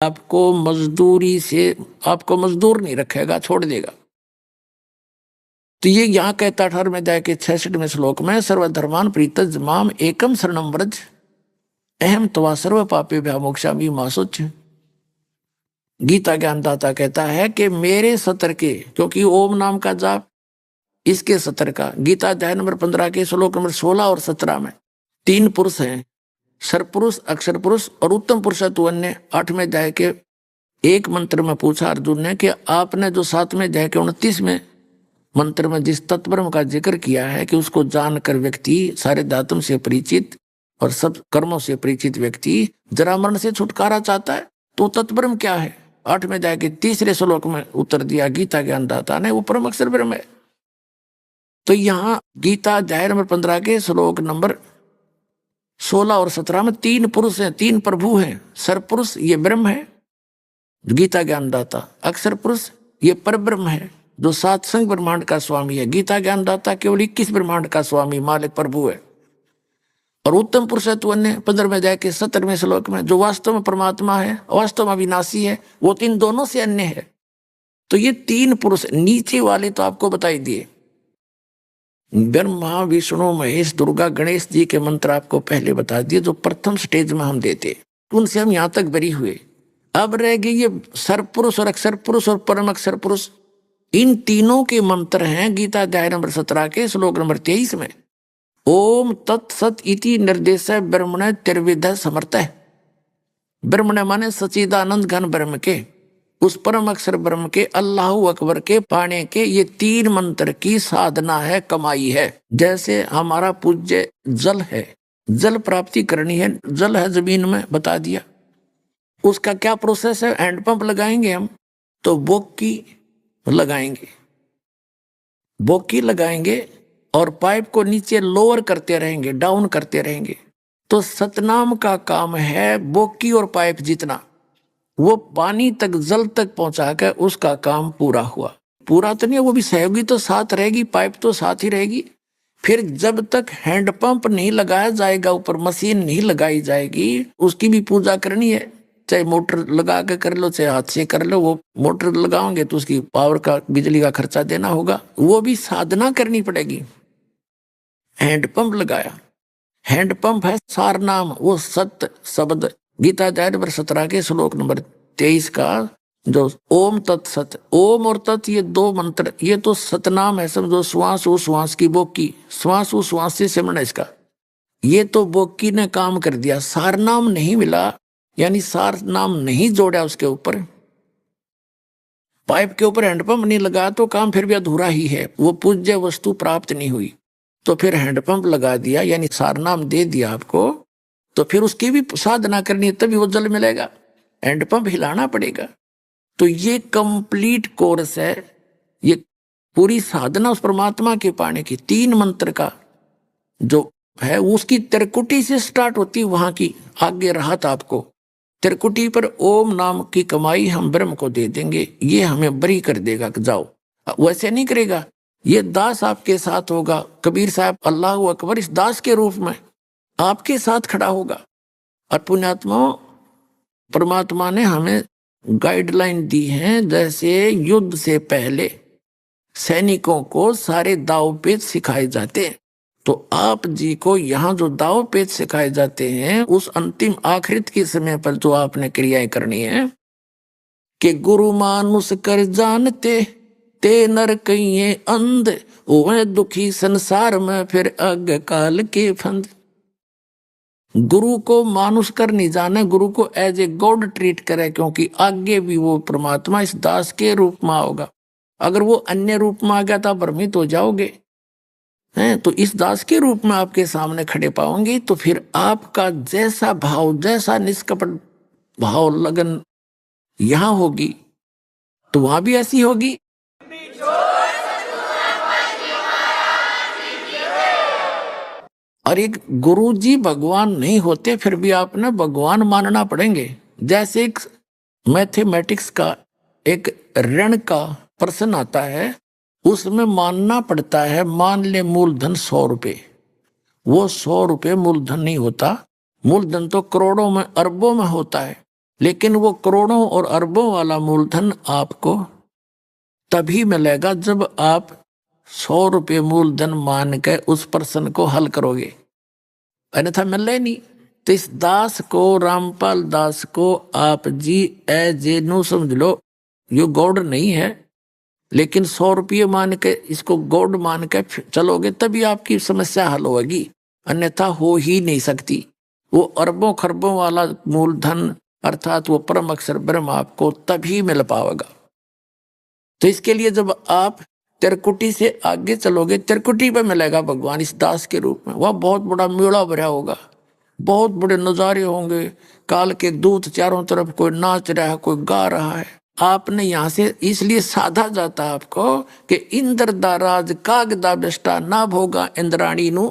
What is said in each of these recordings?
आपको मजदूरी से आपको मजदूर नहीं रखेगा, छोड़ देगा। तो ये यहाँ कहता 18वें अध्याय के 66वें श्लोक में, सर्वधर्मान प्रीतज माम एकम शरणम व्रज अहम त्वा सर्व पापे व्यामोक्षामि मा शुच। गीता ज्ञानदाता कहता है कि मेरे सत्र के, क्योंकि ओम नाम का जाप इसके सत्र का, गीता अध्याय नंबर 15 के श्लोक नंबर 16 और 17 में 3 पुरुष हैं, सरपुरुष, अक्षर पुरुष और उत्तम पुरुषत्व अन्य। 8वें अध्याय के एक मंत्र में पूछा अर्जुन ने कि आपने जो 7वें अध्याय के 29वें मंत्र में जिस तत्ब्रह्म का जिक्र किया है कि उसको जानकर व्यक्ति सारे धातुओं से परिचित और सब कर्मों से परिचित व्यक्ति जरा मरण से छुटकारा चाहता है, तो तत्ब्रह्म क्या है? 8वें अध्याय के 3 श्लोक में उत्तर दिया गीता ज्ञानदाता ने, वो परम अक्षर ब्रह्म है। तो यहाँ गीता अध्याय नंबर 15 के श्लोक नंबर 16 और 17 में 3 पुरुष हैं, 3 प्रभु हैं। सरपुरुष ये ब्रह्म है गीता ज्ञानदाता, अक्षर पुरुष ये परब्रह्म है जो 7 संग ब्रह्मांड का स्वामी है। गीता ज्ञानदाता केवल 21 ब्रह्मांड का स्वामी मालिक प्रभु है। और उत्तम पुरुषत्व अन्य 15वें अध्याय के 17वें श्लोक में जो वास्तव में परमात्मा है, वास्तव में अविनाशी है, वो इन दोनों से अन्य है। तो ये 3 पुरुष, नीचे वाले तो आपको बताई दिए, ब्रह्मा विष्णु महेश दुर्गा गणेश जी के मंत्र आपको पहले बता दिए जो प्रथम स्टेज में हम देते, उनसे हम यहाँ तक बरी हुए। अब रह गई ये सरपुरुष और अक्षर पुरुष और परम अक्षर पुरुष, इन तीनों के मंत्र हैं गीता अध्याय नंबर 17 के श्लोक नंबर 23 में, ओम तत्सत इति निर्देश ब्रह्मण त्रिविध समर्थ है। ब्रह्मण माने सच्चिदानंद घन ब्रह्म के, उस परम अक्षर ब्रह्म के, अल्लाहु अकबर के पाने के ये 3 मंत्र की साधना है, कमाई है। जैसे हमारा पूज्य जल है, जल प्राप्ति करनी है, जल है जमीन में, बता दिया। उसका क्या प्रोसेस है? हैंडपंप लगाएंगे हम तो बोकी लगाएंगे, बोकी लगाएंगे और पाइप को नीचे लोअर करते रहेंगे, डाउन करते रहेंगे। तो सतनाम का काम है बोकी और पाइप जितना, वो पानी तक, जल तक पहुंचाकर उसका काम पूरा हुआ। पूरा तो नहीं, वो भी सहयोगी तो साथ रहेगी, पाइप तो साथ ही रहेगी। फिर जब तक हैंडपंप नहीं लगाया जाएगा, ऊपर मशीन नहीं लगाई जाएगी, उसकी भी पूजा करनी है। चाहे मोटर लगा के कर लो, चाहे हाथ से कर लो, वो मोटर लगाओगे तो उसकी पावर का, बिजली का खर्चा देना होगा, वो भी साधना करनी पड़ेगी। हैंडपंप लगाया, हैंडपंप है सार नाम, वो सत्य शब्द, गीता अध्याय नंबर 17 के श्लोक नंबर 23 का जो ओम तत्सत, ओम और तत् ये 2 मंत्र, ये तो सतनाम है, समझो श्वास उ श्वास की बोकी, श्वास उ श्वास से सिमरन इसका, ये तो बोकी ने काम कर दिया। सार नाम नहीं मिला, यानी सार नाम नहीं जोड़ा उसके ऊपर, पाइप के ऊपर हैंडपंप नहीं लगा तो काम फिर भी अधूरा ही है, वो पूज्य वस्तु प्राप्त नहीं हुई। तो फिर हैंडपंप लगा दिया, यानी सार नाम दे दिया आपको, तो फिर उसकी भी साधना करनी है, तभी वो जल मिलेगा, हैंडपंप हिलाना पड़ेगा। तो ये कंप्लीट कोर्स है, ये पूरी साधना उस परमात्मा के पाने की। 3 मंत्र का जो है उसकी त्रिकुटी से स्टार्ट होती, वहां की आगे राहत आपको। त्रिकुटी पर ओम नाम की कमाई हम ब्रह्म को दे देंगे, ये हमें बरी कर देगा कि जाओ। वैसे नहीं करेगा, ये दास आपके साथ होगा। कबीर साहब अल्लाहु अकबर इस दास के रूप में आपके साथ खड़ा होगा। और पुण्यात्मा, परमात्मा ने हमें गाइडलाइन दी है, जैसे युद्ध से पहले सैनिकों को सारे दाव पेच सिखाए जाते हैं, तो आप जी को यहाँ जो दाव पेच सिखाए जाते हैं, उस अंतिम आखिरत के समय पर जो आपने क्रियाएं करनी है कि गुरु मानुष कर जानते ते नर कहिए अंध, ओए दुखी संसार में फिर अग काल के फंद। गुरु को मानुष कर नहीं जाने, गुरु को एज ए गॉड ट्रीट करे, क्योंकि आगे भी वो परमात्मा इस दास के रूप में आओगा। अगर वो अन्य रूप में आ गया तो भ्रमित हो जाओगे हैं। तो इस दास के रूप में आपके सामने खड़े पाओगे, तो फिर आपका जैसा भाव, जैसा निष्कपट भाव लगन यहां होगी तो वहां भी ऐसी होगी। और एक गुरु जी भगवान नहीं होते, फिर भी आपने भगवान मानना पड़ेंगे। जैसे एक मैथमेटिक्स का एक ऋण का प्रश्न आता है, उसमें मानना पड़ता है, मान ले मूलधन 100 रुपये, वो 100 रुपये मूलधन नहीं होता, मूलधन तो करोड़ों में अरबों में होता है। लेकिन वो करोड़ों और अरबों वाला मूलधन आपको तभी मिलेगा जब आप 100 रुपये मूलधन मान के उस प्रश्न को हल करोगे, अन्यथा मिल ही नहीं। तो इस दास को, रामपाल दास को आप जी ए नो समझ लो, यो गॉड नहीं है, लेकिन 100 रुपये मान के इसको गॉड मान के चलोगे तभी आपकी समस्या हल होगी, अन्यथा हो ही नहीं सकती। वो अरबों खरबों वाला मूलधन अर्थात वो परम अक्षर ब्रह्म आपको तभी मिल पाएगा। तो इसके लिए जब आप त्रिकुटी से आगे चलोगे, त्रिकुटी पे मिलेगा भगवान इस दास के रूप में। वह बहुत बड़ा मेला भरा होगा, बहुत बड़े नजारे होंगे, काल के दूत चारों तरफ, कोई नाच रहा है, कोई गा रहा है। आपने यहाँ से इसलिए साधा जाता है आपको कि इंद्र दा राज काग दा बेष्टा ना भोगा इंद्राणी नु।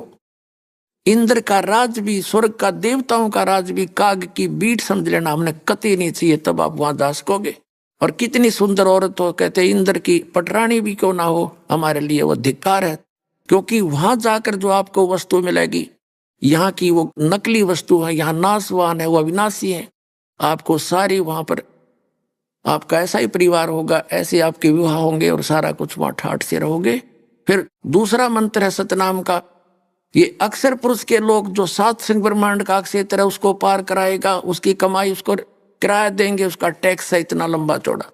इंद्र का राज भी, स्वर्ग का देवताओं का राज भी काग की बीट समझ लेना हमने कतई नहीं चाहिए, तब आप वहां जा सकोगे। और कितनी सुंदर औरत हो, कहते इंद्र की पटरानी भी क्यों ना हो, हमारे लिए वो धिक्कार है। क्योंकि वहां जाकर जो आपको वस्तु मिलेगी, यहाँ की वो नकली वस्तु है, यहाँ नाशवान है, वो अविनाशी है। आपको सारी वहां पर आपका ऐसा ही परिवार होगा, ऐसे आपके विवाह होंगे और सारा कुछ वहां ठाठ से रहोगे। फिर दूसरा मंत्र है सतनाम का, ये अक्षर पुरुष के लोग जो सात सिंह ब्रह्मांड का क्षेत्र है उसको पार कराएगा, उसकी कमाई उसको किराया देंगे, उसका टैक्स है इतना लंबा चौड़ा,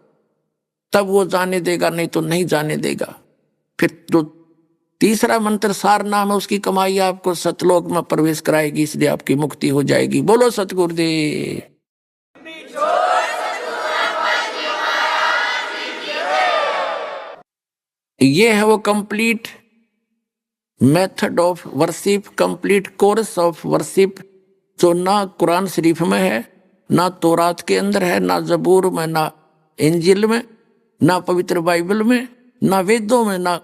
तब वो जाने देगा, नहीं तो नहीं जाने देगा। फिर जो तीसरा मंत्र सार नाम है, उसकी कमाई आपको सतलोक में प्रवेश कराएगी, इसलिए आपकी मुक्ति हो जाएगी। बोलो सतगुरुदेव। ये है वो complete method of worship, complete course of worship, जो ना कुरान शरीफ में है, ना तौरात के अंदर है, ना जबूर में, ना इंजिल में, ना पवित्र बाइबल में, ना वेदों में, ना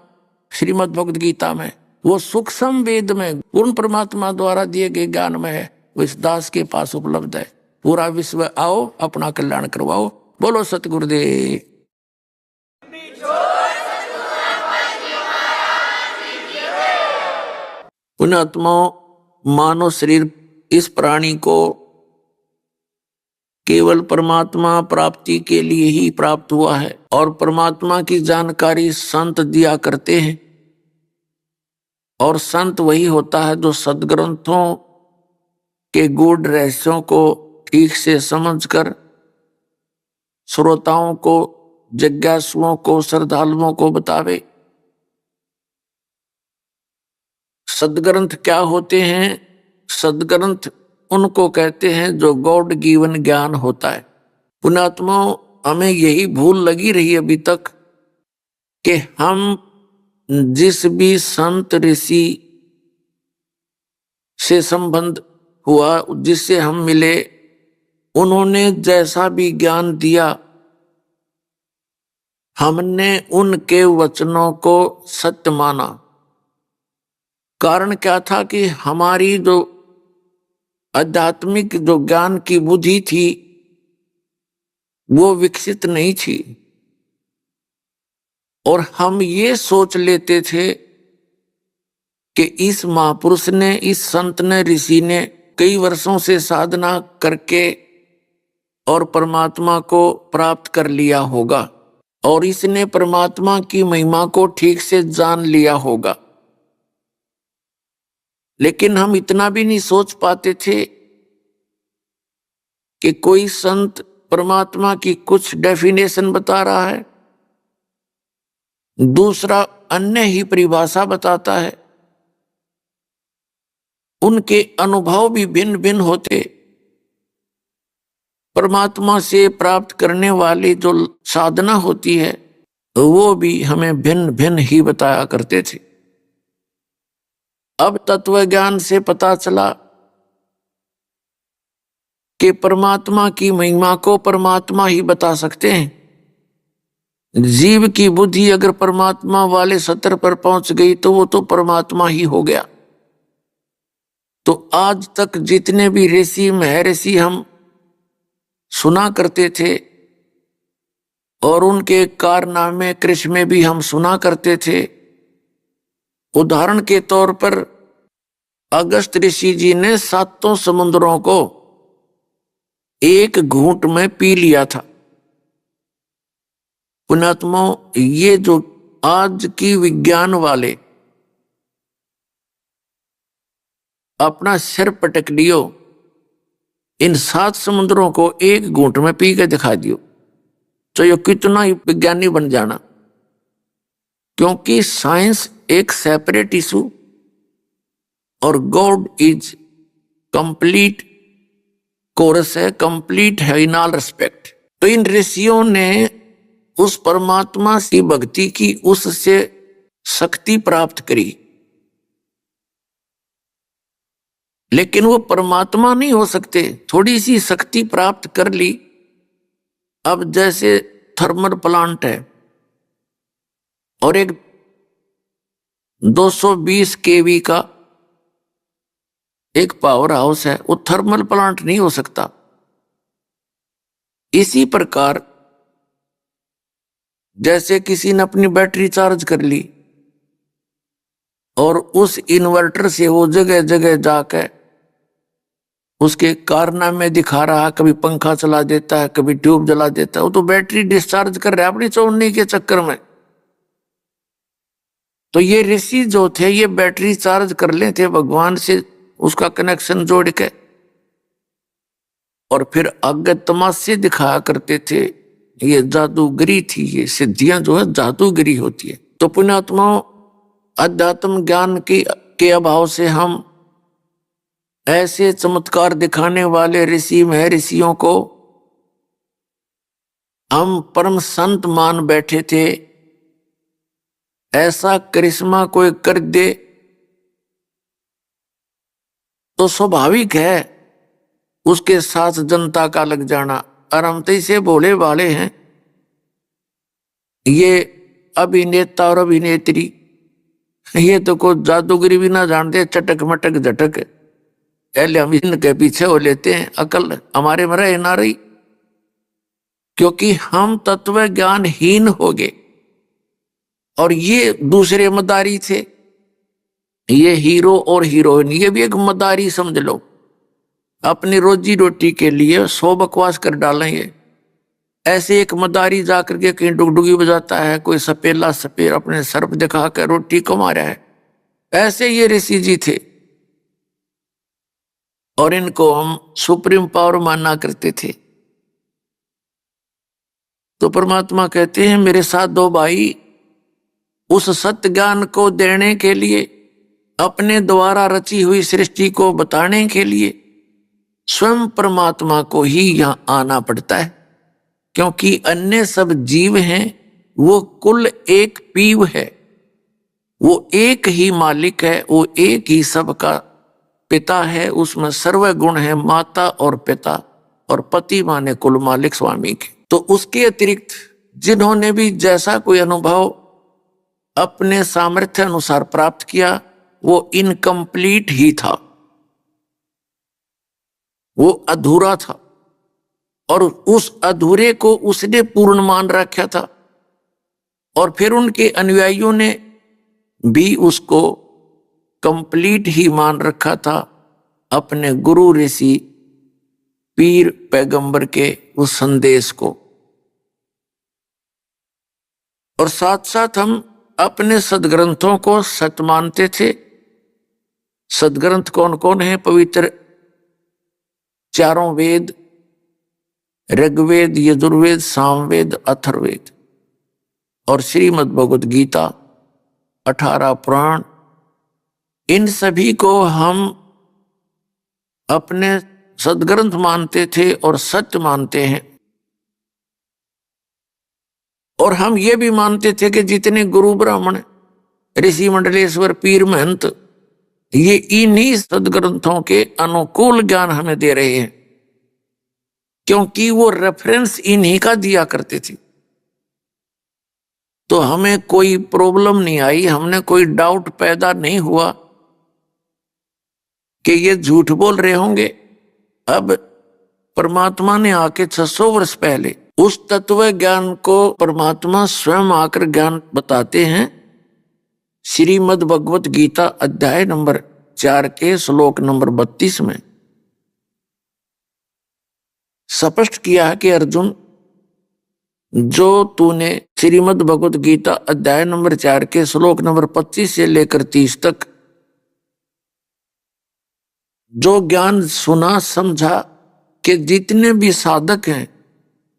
श्रीमद् भगवद गीता में। वो सूक्ष्म वेद में पूर्ण परमात्मा द्वारा दिए गए ज्ञान में है, वो इस दास के पास उपलब्ध है। पूरा विश्व आओ, अपना कल्याण करवाओ। बोलो सतगुरुदेव। पुण्यात्माओं, मानव शरीर इस प्राणी को केवल परमात्मा प्राप्ति के लिए ही प्राप्त हुआ है, और परमात्मा की जानकारी संत दिया करते हैं। और संत वही होता है जो सदग्रंथों के गूढ़ रहस्यों को ठीक से समझकर श्रोताओं को, जिज्ञासुओं को, श्रद्धालुओं को बतावे। सदग्रंथ क्या होते हैं? सदग्रंथ उनको कहते हैं जो गॉड गिवन ज्ञान होता है। पुण्यात्माओं, हमें यही भूल लगी रही अभी तक कि हम जिस भी संत ऋषि से संबंध हुआ, जिससे हम मिले, उन्होंने जैसा भी ज्ञान दिया, हमने उनके वचनों को सत्य माना। कारण क्या था कि हमारी जो आध्यात्मिक जो ज्ञान की बुद्धि थी वो विकसित नहीं थी, और हम ये सोच लेते थे कि इस महापुरुष ने, इस संत ने, ऋषि ने कई वर्षों से साधना करके और परमात्मा को प्राप्त कर लिया होगा, और इसने परमात्मा की महिमा को ठीक से जान लिया होगा। लेकिन हम इतना भी नहीं सोच पाते थे कि कोई संत परमात्मा की कुछ डेफिनेशन बता रहा है, दूसरा अन्य ही परिभाषा बताता है, उनके अनुभव भी भिन्न भिन्न होते। परमात्मा से प्राप्त करने वाली जो साधना होती है वो भी हमें भिन्न भिन्न ही बताया करते थे। अब तत्व ज्ञान से पता चला कि परमात्मा की महिमा को परमात्मा ही बता सकते हैं। जीव की बुद्धि अगर परमात्मा वाले स्तर पर पहुंच गई तो वो तो परमात्मा ही हो गया। तो आज तक जितने भी ऋषि महर्षि हम सुना करते थे, और उनके कारनामे कृष्ण में भी हम सुना करते थे। उदाहरण के तौर पर अगस्त ऋषि जी ने 7 समुद्रों को एक घूंट में पी लिया था। पुण्यात्मा, ये जो आज की विज्ञान वाले अपना सिर पटक लियो, इन 7 समुद्रों को एक घूंट में पी के दिखा दियो, तो ये कितना ही विज्ञानी बन जाना। क्योंकि साइंस एक सेपरेट इशू और गॉड इज कंप्लीट कोरस है, कंप्लीट है इन ऑल रिस्पेक्ट। तो इन ऋषियों ने उस परमात्मा की भक्ति की, उससे शक्ति प्राप्त करी, लेकिन वो परमात्मा नहीं हो सकते। थोड़ी सी शक्ति प्राप्त कर ली। अब जैसे थर्मल प्लांट है और एक 220 केवी का एक पावर हाउस है, वो थर्मल प्लांट नहीं हो सकता। इसी प्रकार जैसे किसी ने अपनी बैटरी चार्ज कर ली और उस इन्वर्टर से वो जगह जगह जाकर उसके कारनामे दिखा रहा, कभी पंखा चला देता है, कभी ट्यूब जला देता है, वो तो बैटरी डिस्चार्ज कर रहा है अपनी छोड़ने के चक्कर में। तो ये ऋषि जो थे, ये बैटरी चार्ज कर ले थे भगवान से, उसका कनेक्शन जोड़ के, और फिर आगे तमाशे दिखाया करते थे। ये जादूगरी थी, ये सिद्धियां जो है जादूगरी होती है। तो पुण्यात्माओं, अध्यात्म ज्ञान के अभाव से हम ऐसे चमत्कार दिखाने वाले ऋषि महर्षियों को हम परम संत मान बैठे थे। ऐसा करिश्मा कोई कर दे तो स्वाभाविक है उसके साथ जनता का लग जाना। और हम तो इसे भोले वाले हैं। ये अभिनेता और अभिनेत्री, ये तो कोई जादूगरी भी ना जानते, चटक मटक झटक, पहले हम इनके पीछे हो लेते हैं, अकल हमारे में रहे ना रही, क्योंकि हम तत्व ज्ञानहीन हो गए। और ये दूसरे मदारी थे, ये हीरो और हीरोइन, ये भी एक मदारी समझ लो। अपनी रोजी रोटी के लिए 100 बकवास कर डालेंगे। ऐसे एक मदारी जाकर के कहीं डुगडुगी बजाता है, कोई सपेला सपेर अपने सर्प दिखा कर रोटी कमा रहा है। ऐसे ये ऋषि जी थे और इनको हम सुप्रीम पावर माना करते थे। तो परमात्मा कहते हैं, मेरे साथ 2 भाई उस सत्य ज्ञान को देने के लिए, अपने द्वारा रची हुई सृष्टि को बताने के लिए स्वयं परमात्मा को ही यहां आना पड़ता है। क्योंकि अन्य सब जीव हैं, वो कुल एक पीव है, वो एक ही मालिक है, वो एक ही सबका पिता है। उसमें सर्व गुण है, माता और पिता, और पति माने कुल मालिक स्वामी के। तो उसके अतिरिक्त जिन्होंने भी जैसा कोई अनुभव अपने सामर्थ्य अनुसार प्राप्त किया, वो इनकम्प्लीट ही था, वो अधूरा था, और उस अधूरे को उसने पूर्ण मान रखा था। और फिर उनके अनुयायियों ने भी उसको कंप्लीट ही मान रखा था, अपने गुरु ऋषि पीर पैगंबर के उस संदेश को। और साथ साथ हम अपने सदग्रंथों को सत्य मानते थे। सदग्रंथ कौन कौन है? पवित्र 4 वेद, ऋग्वेद, यजुर्वेद, सामवेद, अथर्ववेद, और श्रीमद् भगवत गीता, 18 पुराण। इन सभी को हम अपने सदग्रंथ मानते थे और सत्य मानते हैं। और हम ये भी मानते थे कि जितने गुरु ब्राह्मण, ऋषि मंडलेश्वर, पीर महंत, ये इन्हीं सदग्रंथों के अनुकूल ज्ञान हमें दे रहे हैं, क्योंकि वो रेफरेंस इन्हीं का दिया करते थे। तो हमें कोई प्रॉब्लम नहीं आई, हमने कोई डाउट पैदा नहीं हुआ कि ये झूठ बोल रहे होंगे। अब परमात्मा ने आके 600 वर्ष पहले उस तत्व ज्ञान को परमात्मा स्वयं आकर ज्ञान बताते हैं। श्रीमद् भगवत गीता अध्याय नंबर 4 के श्लोक नंबर 32 में स्पष्ट किया कि अर्जुन, जो तूने श्रीमद् भगवत गीता अध्याय नंबर 4 के श्लोक नंबर 25 से लेकर 30 तक जो ज्ञान सुना समझा कि जितने भी साधक हैं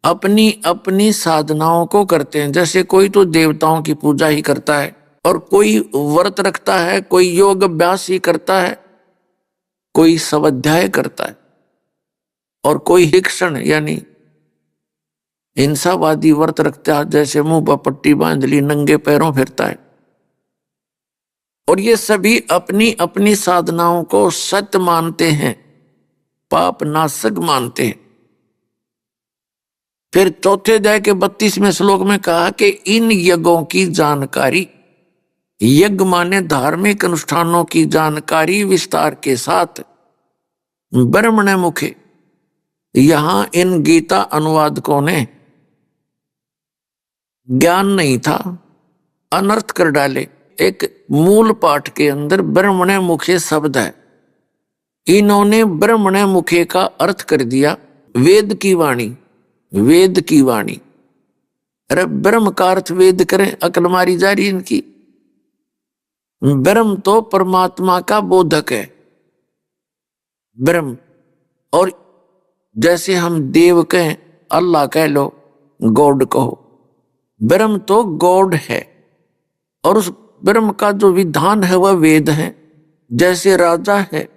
अपनी अपनी साधनाओं को करते हैं। जैसे कोई तो देवताओं की पूजा ही करता है, और कोई व्रत रखता है, कोई योग अभ्यास ही करता है, कोई स्वाध्याय करता है, और कोई हिक्षण यानी हिंसावादी व्रत रखता है, जैसे मुंह पर पट्टी बांध ली, नंगे पैरों फिरता है। और ये सभी अपनी अपनी साधनाओं को सत्य मानते हैं, पाप नाशक मानते हैं। फिर चौथे अध्याय के 32वें श्लोक में कहा कि इन यज्ञों की जानकारी, यज्ञ माने धार्मिक अनुष्ठानों की जानकारी विस्तार के साथ ब्रह्मण मुखे, यहां इन गीता अनुवादकों ने ज्ञान नहीं था, अनर्थ कर डाले। एक मूल पाठ के अंदर ब्रह्मण मुखे शब्द है, इन्होंने ब्रह्मण मुखे का अर्थ कर दिया वेद की वाणी, वेद की वाणी। अरे ब्रह्म का अर्थ वेद करें, अकल मारी जा रही इनकी। ब्रह्म तो परमात्मा का बोधक है, ब्रह्म। और जैसे हम देव कहें, अल्लाह कह लो, गॉड कहो, ब्रह्म तो गॉड है। और उस ब्रह्म का जो विधान है वह वेद है। जैसे राजा है,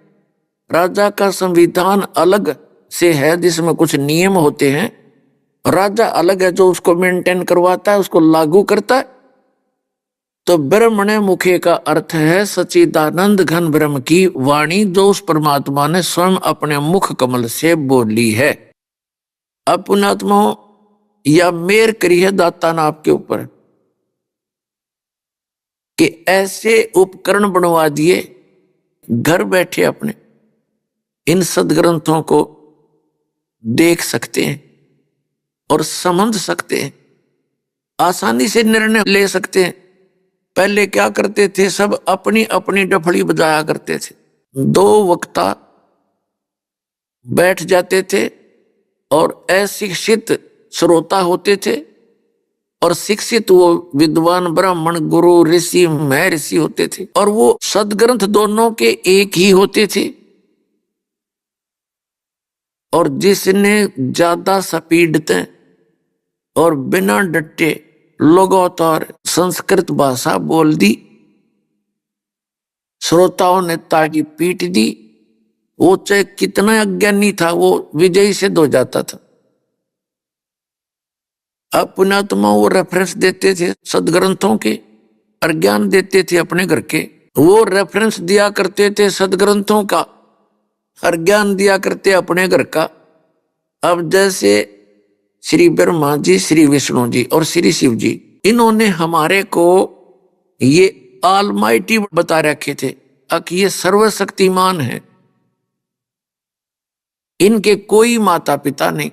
राजा का संविधान अलग से है जिसमें कुछ नियम होते हैं, राजा अलग है जो उसको मेंटेन करवाता है, उसको लागू करता है। तो ब्रह्मण मुखे का अर्थ है सच्चिदानंद घन ब्रह्म की वाणी, जो उस परमात्मा ने स्वयं अपने मुख कमल से बोली है। अब पुण्यात्माओं, या मेर करी है दाता ने आपके ऊपर कि ऐसे उपकरण बनवा दिए, घर बैठे अपने इन सदग्रंथों को देख सकते हैं और समझ सकते हैं, आसानी से निर्णय ले सकते हैं। पहले क्या करते थे, सब अपनी अपनी डफड़ी बजाया करते थे। दो वक्ता बैठ जाते थे और अशिक्षित श्रोता होते थे, और शिक्षित वो विद्वान ब्राह्मण गुरु ऋषि महर्षि होते थे। और वो सदग्रंथ दोनों के एक ही होते थे। और जिसने ज्यादा स्पीडते और बिना डटे लगातार संस्कृत भाषा बोल दी, श्रोताओं ने ताली पीट दी, वो चाहे कितना अज्ञानी था वो विजयी सिद्ध हो जाता था। अब पुण्यात्मा वो रेफरेंस देते थे सदग्रंथों के और ज्ञान देते थे अपने घर के। वो रेफरेंस दिया करते थे सदग्रंथों का और ज्ञान दिया करते अपने घर का। अब जैसे श्री ब्रह्मा जी, श्री विष्णु जी और श्री शिव जी, इन्होंने हमारे को ये ऑलमाइटी बता रखे थे कि ये सर्वशक्तिमान है, इनके कोई माता पिता नहीं।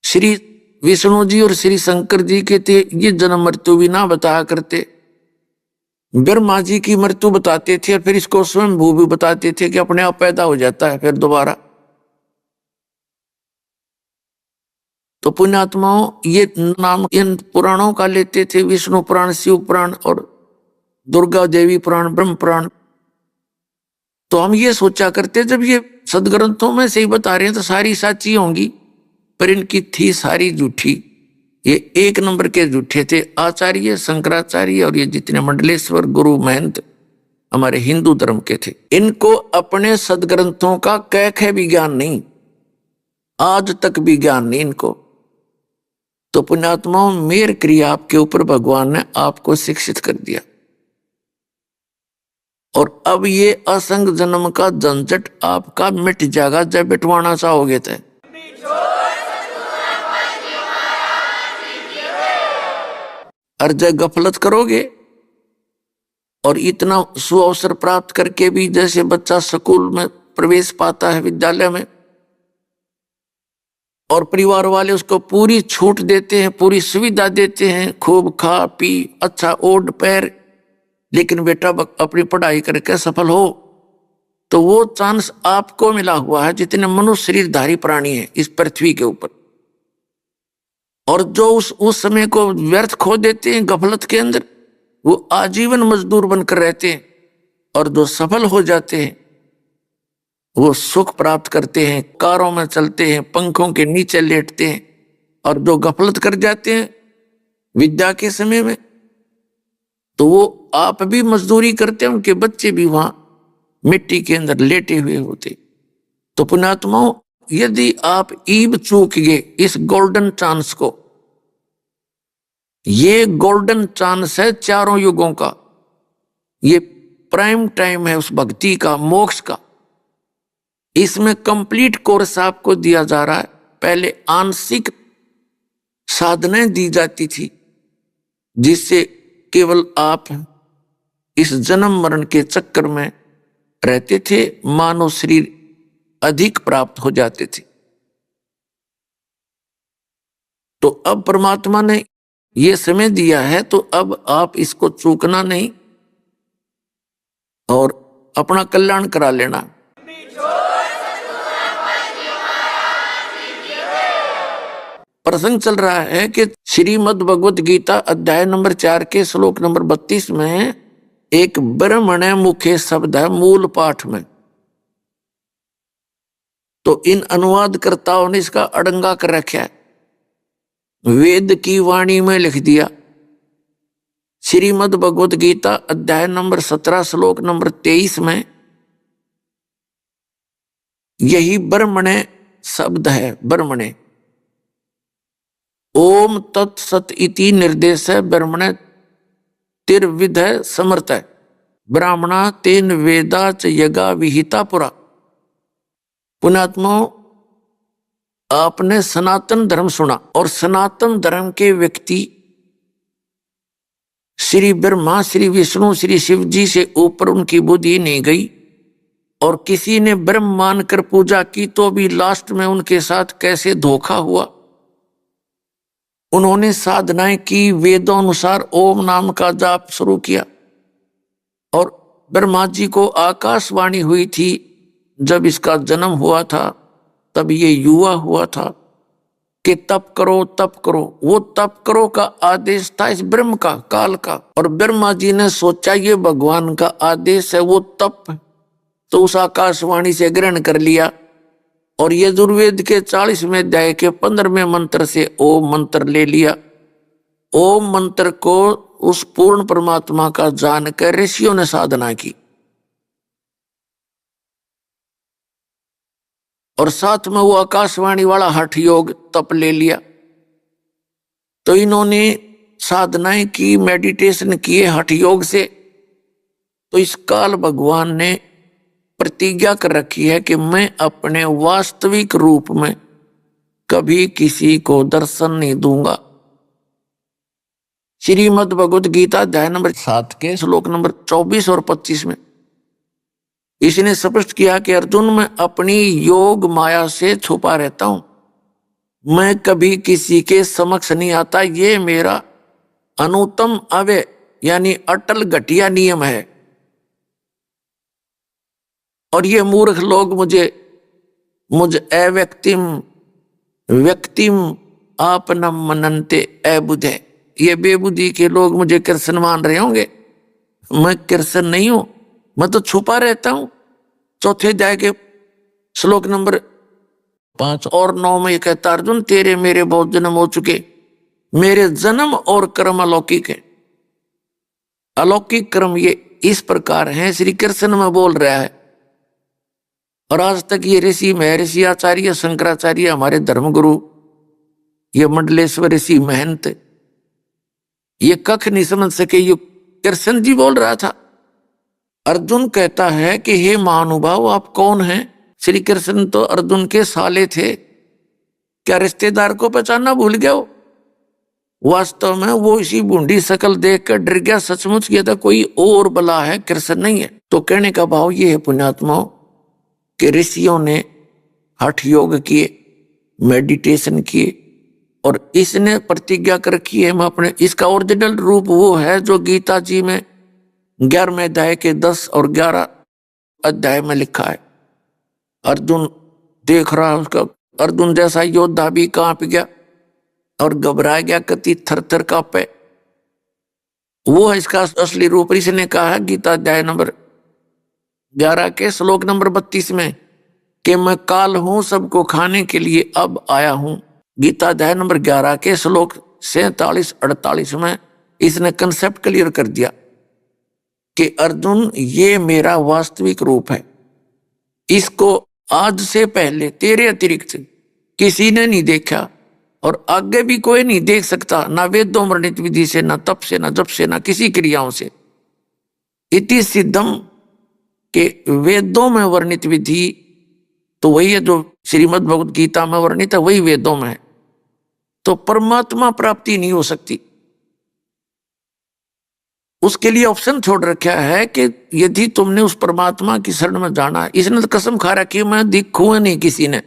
श्री विष्णु जी और श्री शंकर जी के थे ये जन्म मृत्यु भी ना बताया करते, ब्रह्मा जी की मृत्यु बताते थे और फिर इसको स्वयं भू भी बताते थे कि अपने आप पैदा हो जाता है फिर दोबारा। तो पुण्यात्माओं, ये नाम इन पुराणों का लेते थे, विष्णु पुराण, शिव पुराण और दुर्गा देवी पुराण, ब्रह्म पुराण। तो हम ये सोचा करते जब ये सदग्रंथों में से ही बता रहे हैं तो सारी साची होंगी, पर इनकी थी सारी झूठी। ये एक नंबर के झूठे थे। आचार्य शंकराचार्य और ये जितने मंडलेश्वर गुरु महंत हमारे हिंदू धर्म के थे, इनको अपने सदग्रंथों का कैख भी ज्ञान नहीं, आज तक भी ज्ञान नहीं इनको। तो पुण्यात्माओं, मेर क्रिया आपके ऊपर भगवान ने आपको शिक्षित कर दिया, और अब ये असंग जन्म का झंझट आपका मिट जाएगा जब बिटवाना चाहोगे तो। और जब गफलत करोगे और इतना सुअवसर प्राप्त करके भी, जैसे बच्चा स्कूल में प्रवेश पाता है विद्यालय में, और परिवार वाले उसको पूरी छूट देते हैं, पूरी सुविधा देते हैं, खूब खा पी, अच्छा ओढ़ पैर, लेकिन बेटा अपनी पढ़ाई करके सफल हो, तो वो चांस आपको मिला हुआ है जितने मनुष्य शरीरधारी प्राणी हैं इस पृथ्वी के ऊपर। और जो उस समय को व्यर्थ खो देते हैं गफलत के अंदर, वो आजीवन मजदूर बनकर रहते हैं। और जो सफल हो जाते हैं वो सुख प्राप्त करते हैं, कारों में चलते हैं, पंखों के नीचे लेटते हैं। और जो गफलत कर जाते हैं विद्या के समय में, तो वो आप भी मजदूरी करते हैं, उनके बच्चे भी वहां मिट्टी के अंदर लेटे हुए होते। तो पुण्यात्माओं, यदि आप ईब चूक गए इस गोल्डन चांस को, ये गोल्डन चांस है चारों युगों का, ये प्राइम टाइम है उस भक्ति का, मोक्ष का। इसमें कंप्लीट कोर्स आपको दिया जा रहा है। पहले आंशिक साधनाएं दी जाती थी जिससे केवल आप इस जन्म मरण के चक्कर में रहते थे, मानव शरीर अधिक प्राप्त हो जाते थे। तो अब परमात्मा ने ये समय दिया है, तो अब आप इसको चूकना नहीं और अपना कल्याण करा लेना। प्रसंग चल रहा है कि श्रीमद् भगवत गीता अध्याय नंबर 4 के श्लोक नंबर 32 में एक ब्रह्मण्य मुख्य शब्द है मूल पाठ में। तो इन अनुवादकर्ताओं ने इसका अड़ंगा कर रखा है, वेद की वाणी में लिख दिया। श्रीमद् भगवत गीता अध्याय नंबर 17 श्लोक नंबर 23 में यही ब्रह्मण्य शब्द है। ब्रह्मण्य ओम तत्सत इति निर्देश है ब्रह्मण्य तिर्विध समर्थ है ब्राह्मणा तेन वेदा च यगा विहिता पुरा। पुण्यात्माओं, आपने सनातन धर्म सुना और सनातन धर्म के व्यक्ति श्री ब्रह्मा, श्री विष्णु, श्री शिव जी से ऊपर उनकी बुद्धि नहीं गई। और किसी ने ब्रह्म मानकर पूजा की तो भी लास्ट में उनके साथ कैसे धोखा हुआ। उन्होंने साधनाएं की, वेदों अनुसार ओम नाम का जाप शुरू किया। और ब्रह्मा जी को आकाशवाणी हुई थी जब इसका जन्म हुआ था, तब ये युवा हुआ था कि तप करो तप करो। वो तप करो का आदेश था इस ब्रह्म का, काल का। और ब्रह्मा जी ने सोचा ये भगवान का आदेश है, वो तप, तो उस आकाशवाणी से ग्रहण कर लिया। और यजुर्वेद के 40वें अध्याय के 15वें मंत्र से ओम मंत्र ले लिया। ओम मंत्र को उस पूर्ण परमात्मा का जानकर ऋषियों ने साधना की और साथ में वो आकाशवाणी वाला हठ योग तप ले लिया। तो इन्होंने साधनाएं की, मेडिटेशन किए हठ योग से। तो इस काल भगवान ने प्रतिज्ञा कर रखी है कि मैं अपने वास्तविक रूप में कभी किसी को दर्शन नहीं दूंगा। श्रीमद् भगवत गीता अध्याय नंबर 7 के श्लोक नंबर 24 और 25 में इसने स्पष्ट किया कि अर्जुन, मैं अपनी योग माया से छुपा रहता हूं, मैं कभी किसी के समक्ष नहीं आता। ये मेरा अनुत्तम अव्यय यानी अटल घटिया नियम है। और ये मूर्ख लोग मुझ व्यक्तिम आपनम मनन्ते अबुद्धे, ये बेबुद्धि के लोग मुझे कृष्ण मान रहे होंगे। मैं कृष्ण नहीं हूं, मैं तो छुपा रहता हूं। चौथे अध्याय के श्लोक नंबर 5 और 9 में ये कहता, अर्जुन तेरे मेरे बहुत जन्म हो चुके, मेरे जन्म और कर्म अलौकिक है। अलौकिक कर्म ये इस प्रकार है, श्री कृष्ण में बोल रहा है। और आज तक ये ऋषि महर्षि आचार्य शंकराचार्य हमारे धर्मगुरु, ये मंडलेश्वर ऋषि महंत, ये कख नहीं समझ सके। ये कृष्ण जी बोल रहा था। अर्जुन कहता है कि हे महानुभाव आप कौन हैं? श्री कृष्ण तो अर्जुन के साले थे, क्या रिश्तेदार को पहचानना भूल गया हो? वास्तव में वो इसी बूंदी शकल देखकर डर गया, सचमुच किया था कोई और बला है, कृष्ण नहीं है। तो कहने का भाव ये है पुण्यात्माओं कि ऋषियों ने हठ योग किए, मेडिटेशन किए और इसने प्रतिज्ञा कर रखी है मैं अपने, इसका ओरिजिनल रूप वो है जो गीता जी में 11वें अध्याय के 10 और 11 अध्याय में लिखा है, अर्जुन देख रहा है उसका, अर्जुन जैसा योद्धा भी कांप गया और घबरा गया, कति थर थर कांपे। वो है इसका असली रूप। ऋषि ने कहा है गीता अध्याय नंबर 11 के श्लोक नंबर 32 में कि मैं काल हूं सबको खाने के लिए अब आया हूं। गीता अध्याय नंबर 11 के श्लोक 47-48 में इसने कंसेप्ट क्लियर कर दिया कि अर्जुन ये मेरा वास्तविक रूप है। इसको आज से पहले तेरे अतिरिक्त किसी ने नहीं देखा और आगे भी कोई नहीं देख सकता, ना वेदों वर्णित विधि से, ना तप से, ना जप से, ना किसी क्रियाओं से। इति सिद्धम के वेदों में वर्णित विधि तो वही है जो श्रीमद् भगवद गीता में वर्णित है, वही वेदों में है। तो परमात्मा प्राप्ति नहीं हो सकती। उसके लिए ऑप्शन छोड़ रखा है कि यदि तुमने उस परमात्मा की शरण में जाना, इसने तो कसम खा रखी मैं दिखूंगा नहीं किसी ने,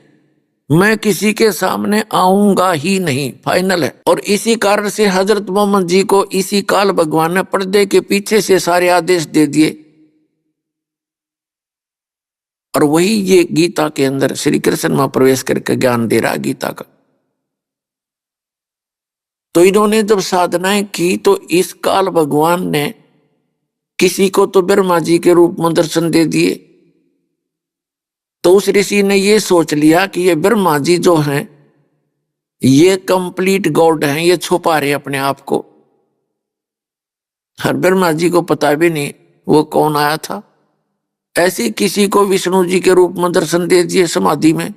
मैं किसी के सामने आऊंगा ही नहीं, फाइनल है। और इसी कारण से हजरत मोहम्मद जी को इसी काल भगवान ने पर्दे के पीछे से सारे आदेश दे दिए और वही ये गीता के अंदर श्री कृष्ण में प्रवेश करके ज्ञान दे रहा है गीता का। तो इन्होंने जब साधनाएं की तो इस काल भगवान ने किसी को तो ब्रह्मा जी के रूप में दर्शन दे दिए। तो उस ऋषि ने ये सोच लिया कि ये ब्रह्मा जी जो हैं ये कंप्लीट गॉड हैं, ये छुपा रहे अपने आप को। हर ब्रह्मा जी को पता भी नहीं वो कौन आया था। ऐसे किसी को विष्णु जी के रूप में दर्शन दे दिए समाधि में,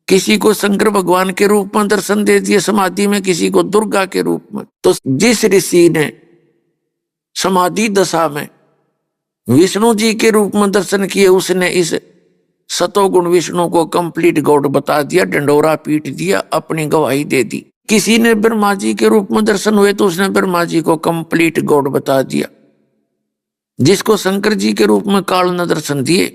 किसी को शंकर भगवान के रूप में दर्शन दे दिए समाधि में, किसी को दुर्गा के रूप में। तो जिस ऋषि ने समाधि दशा में विष्णु जी के रूप में दर्शन किए उसने इस सतोगुण विष्णु को कंप्लीट गॉड बता दिया, डंडोरा पीट दिया, अपनी गवाही दे दी। किसी ने ब्रह्मा जी के रूप में दर्शन हुए तो उसने ब्रह्मा जी को कंप्लीट गॉड बता दिया। जिसको शंकर जी के रूप में काल ने दर्शन दिए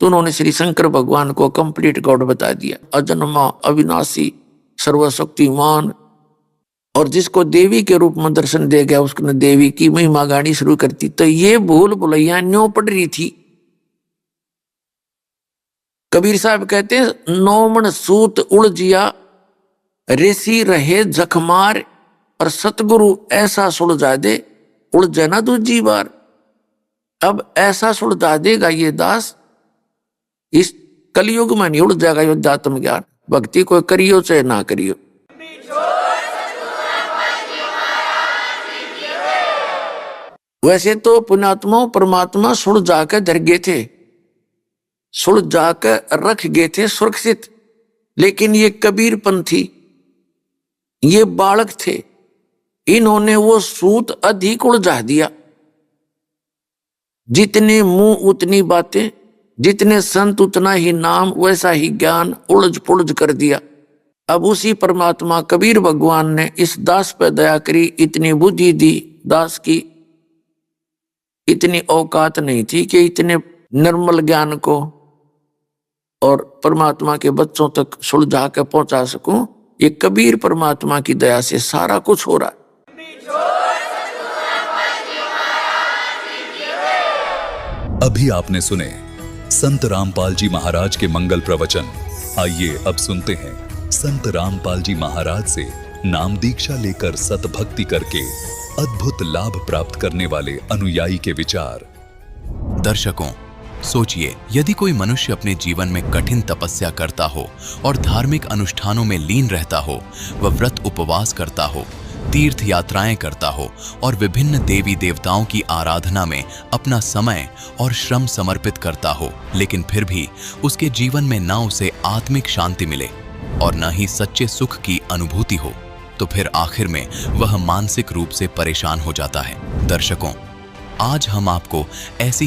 तो उन्होंने श्री शंकर भगवान को कंप्लीट गॉड बता दिया, अजन्मा, अविनाशी, सर्वशक्तिमान। और जिसको देवी के रूप में दर्शन दे गया उसने देवी की महिमा गानी शुरू कर दी। तो ये भूल भुलैया न्यों पड़ रही थी। कबीर साहब कहते हैं नौमन सूत उलझिया ऋषि रहे जखमार, और सतगुरु ऐसा सुलझा दे उलझे ना दूजी बार। अब ऐसा सुलझा देगा ये दास, इस कलयुग में नहीं उड़ जाएगा ये अध्यात्म ज्ञान। भक्ति कोई करियो चाहे ना करियो। वैसे तो पुण्यात्मा परमात्मा सुलझा के धर गए थे, सुलझा कर रख गए थे सुरक्षित, लेकिन ये कबीर पंथी, ये बालक थे, इन्होंने वो सूत अधिक उलझा दिया। जितने मुंह उतनी बातें, जितने संत उतना ही नाम, वैसा ही ज्ञान उलझ पुलझ कर दिया। अब उसी परमात्मा कबीर भगवान ने इस दास पर दया करी, इतनी बुद्धि दी। दास की इतनी औकात नहीं थी कि इतने निर्मल ज्ञान को और परमात्मा के बच्चों तक सुलझा के पहुंचा सकूं। ये कबीर परमात्मा की दया से सारा कुछ हो रहा है। अभी आपने सुने संत रामपाल जी महाराज के मंगल प्रवचन। आइए अब सुनते हैं संत रामपाल जी महाराज से नाम दीक्षा लेकर सतभक्ति करके अद्भुत लाभ प्राप्त करने वाले अनुयायी के विचार। दर्शकों, सोचिए, यदि कोई मनुष्य अपने जीवन में कठिन तपस्या करता हो और धार्मिक अनुष्ठानों में लीन रहता हो, वह व्रत उपवास करता हो, तीर्थ यात्राएं करता हो और विभिन्न देवी देवताओं की आराधना में अपना समय और श्रम समर्पित करता हो, लेकिन फिर भी उसके जीवन में न उसे आत्मिक शांति मिले और न ही सच्चे सुख की अनुभूति हो, तो फिर आखिर में वह मानसिक रूप से परेशान हो जाता है। दर्शकों, आज हम आपको ऐसी ही